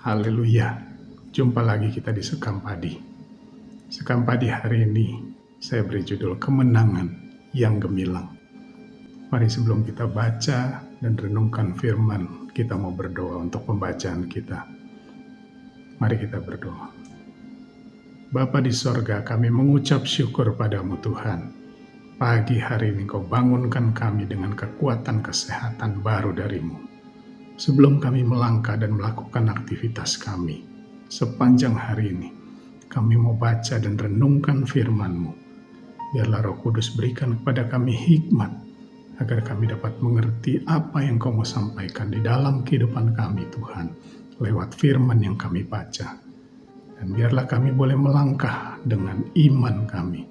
Haleluya. Jumpa lagi kita di Sekam Padi. Sekam Padi hari ini saya beri judul Kemenangan yang Gemilang. Mari sebelum kita baca dan renungkan firman, kita mau berdoa untuk pembacaan kita. Mari kita berdoa. Bapa di sorga, kami mengucap syukur padamu Tuhan. Pagi hari ini kau bangunkan kami dengan kekuatan kesehatan baru darimu. Sebelum kami melangkah dan melakukan aktivitas kami, sepanjang hari ini, kami mau baca dan renungkan firman-Mu. Biarlah Roh Kudus berikan kepada kami hikmat, agar kami dapat mengerti apa yang Kau mau sampaikan di dalam kehidupan kami, Tuhan, lewat firman yang kami baca. Dan biarlah kami boleh melangkah dengan iman kami,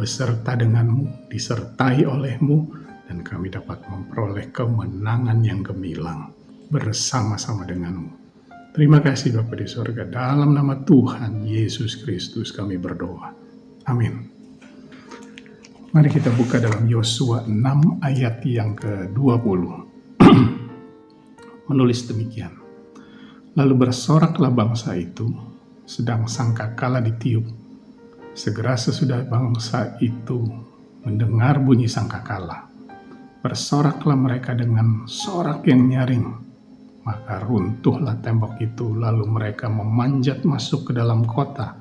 beserta denganmu, disertai oleh-Mu, dan kami dapat memperoleh kemenangan yang gemilang bersama-sama denganmu. Terima kasih Bapa di sorga, dalam nama Tuhan Yesus Kristus kami berdoa. Amin. Mari kita buka dalam Yosua 6 ayat yang ke-20. Menulis demikian. Lalu bersoraklah bangsa itu, sedang sangkakala ditiup. Segera sesudah bangsa itu mendengar bunyi sangkakala, bersoraklah mereka dengan sorak yang nyaring. Maka runtuhlah tembok itu, lalu mereka memanjat masuk ke dalam kota,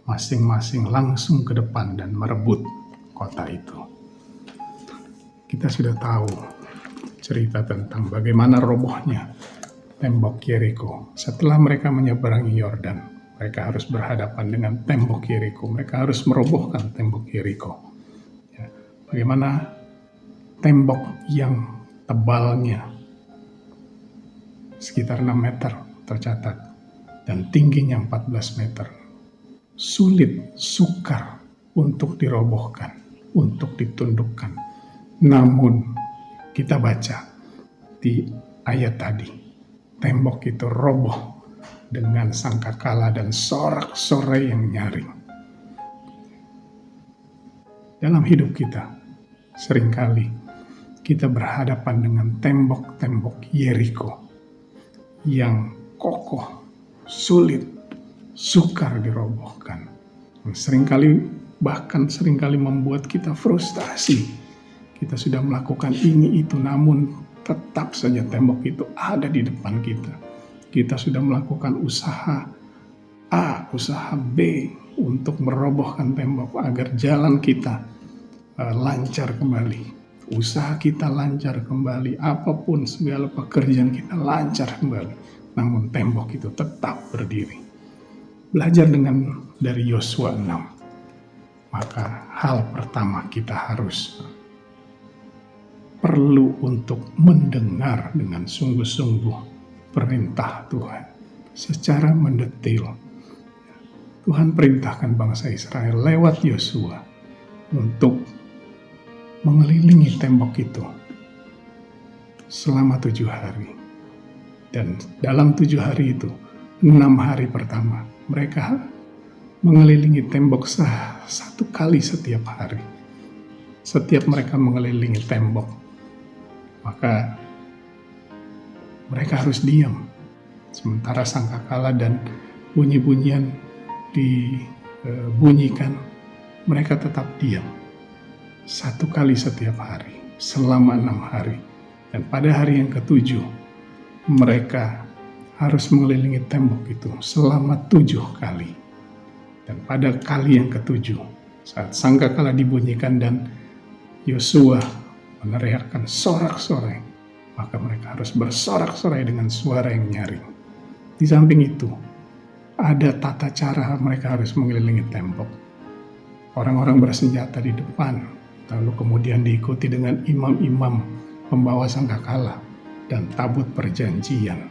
masing-masing langsung ke depan dan merebut kota itu. Kita sudah tahu cerita tentang bagaimana robohnya tembok Yeriko. Setelah mereka menyeberangi Yordan, mereka harus berhadapan dengan tembok Yeriko. Mereka harus merobohkan tembok Yeriko. Bagaimana tembok yang tebalnya sekitar 6 meter tercatat, dan tingginya 14 meter. Sulit, sukar untuk dirobohkan, untuk ditundukkan. Namun, kita baca di ayat tadi, tembok itu roboh dengan sangkakala dan sorak-sorai yang nyaring. Dalam hidup kita, seringkali kita berhadapan dengan tembok-tembok Yeriko yang kokoh, sulit, sukar dirobohkan. Bahkan seringkali membuat kita frustasi. Kita sudah melakukan ini itu, namun tetap saja tembok itu ada di depan kita. Kita sudah melakukan usaha A, usaha B untuk merobohkan tembok agar jalan kita lancar kembali. Usaha kita lancar kembali, apapun segala pekerjaan kita lancar kembali, namun tembok itu tetap berdiri. Belajar dari Yosua 6, maka hal pertama kita harus perlu untuk mendengar dengan sungguh-sungguh perintah Tuhan secara mendetail. Tuhan perintahkan bangsa Israel lewat Yosua untuk mengelilingi tembok itu selama 7 hari. Dan dalam 7 hari itu, 6 hari pertama, mereka mengelilingi tembok 1 kali setiap hari. Setiap mereka mengelilingi tembok, maka mereka harus diam. Sementara sangkakala dan bunyi-bunyian dibunyikan, mereka tetap diam. 1 kali setiap hari, selama 6 hari. Dan pada hari yang ke-7, mereka harus mengelilingi tembok itu selama 7 kali. Dan pada kali yang ke-7, saat sangkakala dibunyikan dan Yosua meneriakkan sorak-sorai, maka mereka harus bersorak-sorai dengan suara yang nyaring. Di samping itu, ada tata cara mereka harus mengelilingi tembok. Orang-orang bersenjata di depan, lalu kemudian diikuti dengan imam-imam pembawa sangkakala dan tabut perjanjian.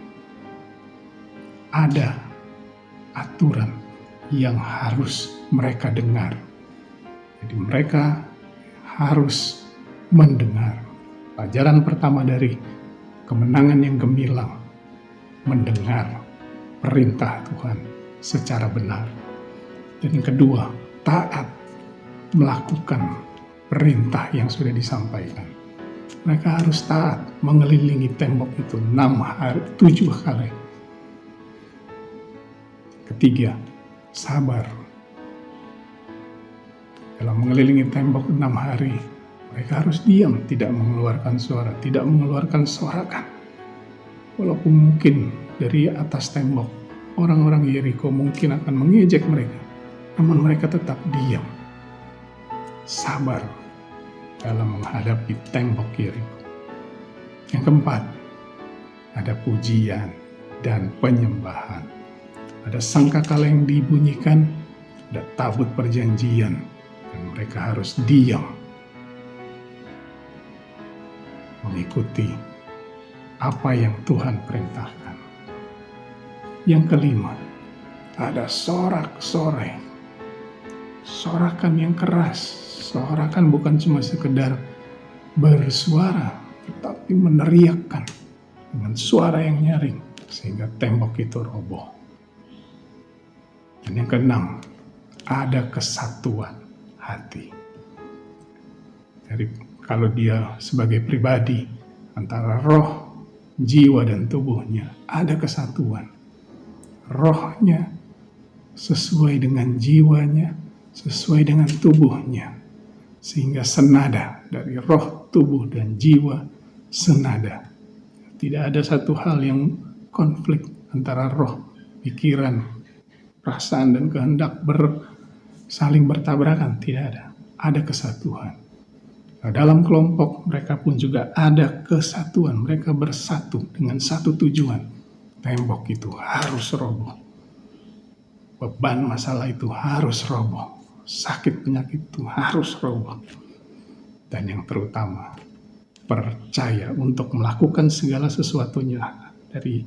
Ada aturan yang harus mereka dengar. Jadi mereka harus mendengar. Pelajaran pertama dari kemenangan yang gemilang, mendengar perintah Tuhan secara benar. Dan yang kedua, taat melakukan perintah yang sudah disampaikan. Mereka harus taat mengelilingi tembok itu 7 kali. Ketiga, sabar. Dalam mengelilingi tembok 6 hari, mereka harus diam, tidak mengeluarkan suara, tidak mengeluarkan sorakan. Walaupun mungkin dari atas tembok, orang-orang Yeriko mungkin akan mengejek mereka, namun mereka tetap diam. Sabar dalam menghadapi tembok Yeriko. Yang keempat, ada pujian dan penyembahan. Ada sangkakala yang dibunyikan, ada tabut perjanjian, dan mereka harus diam mengikuti apa yang Tuhan perintahkan. Yang kelima, ada sorak-sorai. Sorakan yang keras. Sorakan bukan cuma sekedar bersuara, tetapi meneriakkan dengan suara yang nyaring sehingga tembok itu roboh. Dan yang keenam, ada kesatuan hati. Jadi kalau dia sebagai pribadi antara roh, jiwa dan tubuhnya ada kesatuan. Rohnya sesuai dengan jiwanya, sesuai dengan tubuhnya, sehingga senada dari roh, tubuh dan jiwa senada. Tidak ada satu hal yang konflik antara roh, pikiran, perasaan dan kehendak saling bertabrakan. Tidak ada. Ada kesatuan. Nah, dalam kelompok mereka pun juga ada kesatuan. Mereka bersatu dengan satu tujuan. Tembok itu harus roboh. Beban masalah itu harus roboh. Sakit penyakit itu harus roboh. Dan yang terutama, percaya untuk melakukan segala sesuatunya dari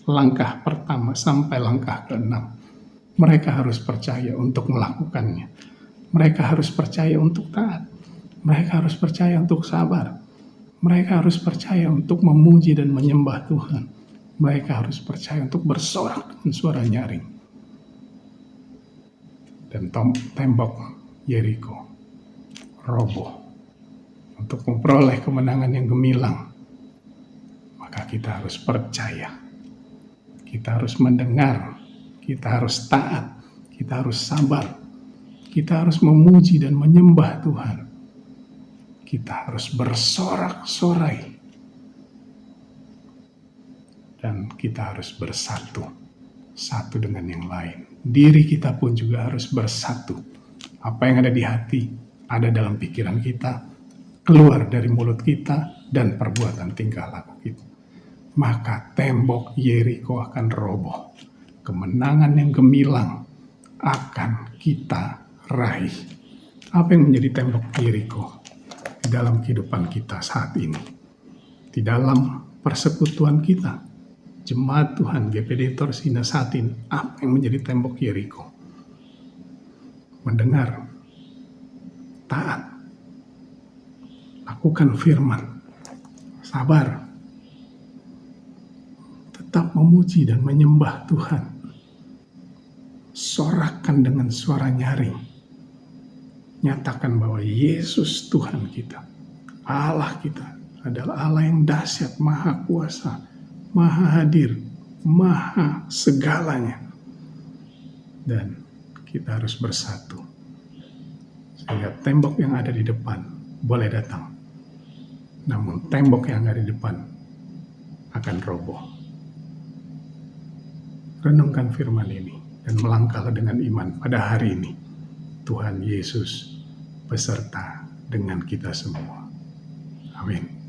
langkah pertama sampai langkah ke-6. Mereka harus percaya untuk melakukannya. Mereka harus percaya untuk taat. Mereka harus percaya untuk sabar. Mereka harus percaya untuk memuji dan menyembah Tuhan. Mereka harus percaya untuk bersorak dengan suara nyaring. Dan tembok Yeriko roboh. Untuk memperoleh kemenangan yang gemilang, maka kita harus percaya. Kita harus mendengar. Kita harus taat. Kita harus sabar. Kita harus memuji dan menyembah Tuhan. Kita harus bersorak-sorai. Dan kita harus bersatu. Satu dengan yang lain. Diri kita pun juga harus bersatu. Apa yang ada di hati, ada dalam pikiran kita, keluar dari mulut kita, dan perbuatan tingkah laku kita. Maka tembok Yeriko akan roboh. Kemenangan yang gemilang akan kita raih. Apa yang menjadi tembok Yeriko di dalam kehidupan kita saat ini? Di dalam persekutuan kita, Jemaat Tuhan GPD Torsina saat ini, apa yang menjadi tembok Yeriko? Mendengar, taat, lakukan firman, sabar, tetap memuji dan menyembah Tuhan, sorakan dengan suara nyaring, nyatakan bahwa Yesus Tuhan kita, Allah kita adalah Allah yang dahsyat, maha kuasa, maha hadir, maha segalanya. Dan kita harus bersatu sehingga tembok yang ada di depan boleh datang, namun tembok yang ada di depan akan roboh. Renungkan firman ini dan melangkahlah dengan iman pada hari ini. Tuhan Yesus beserta dengan kita semua. Amin.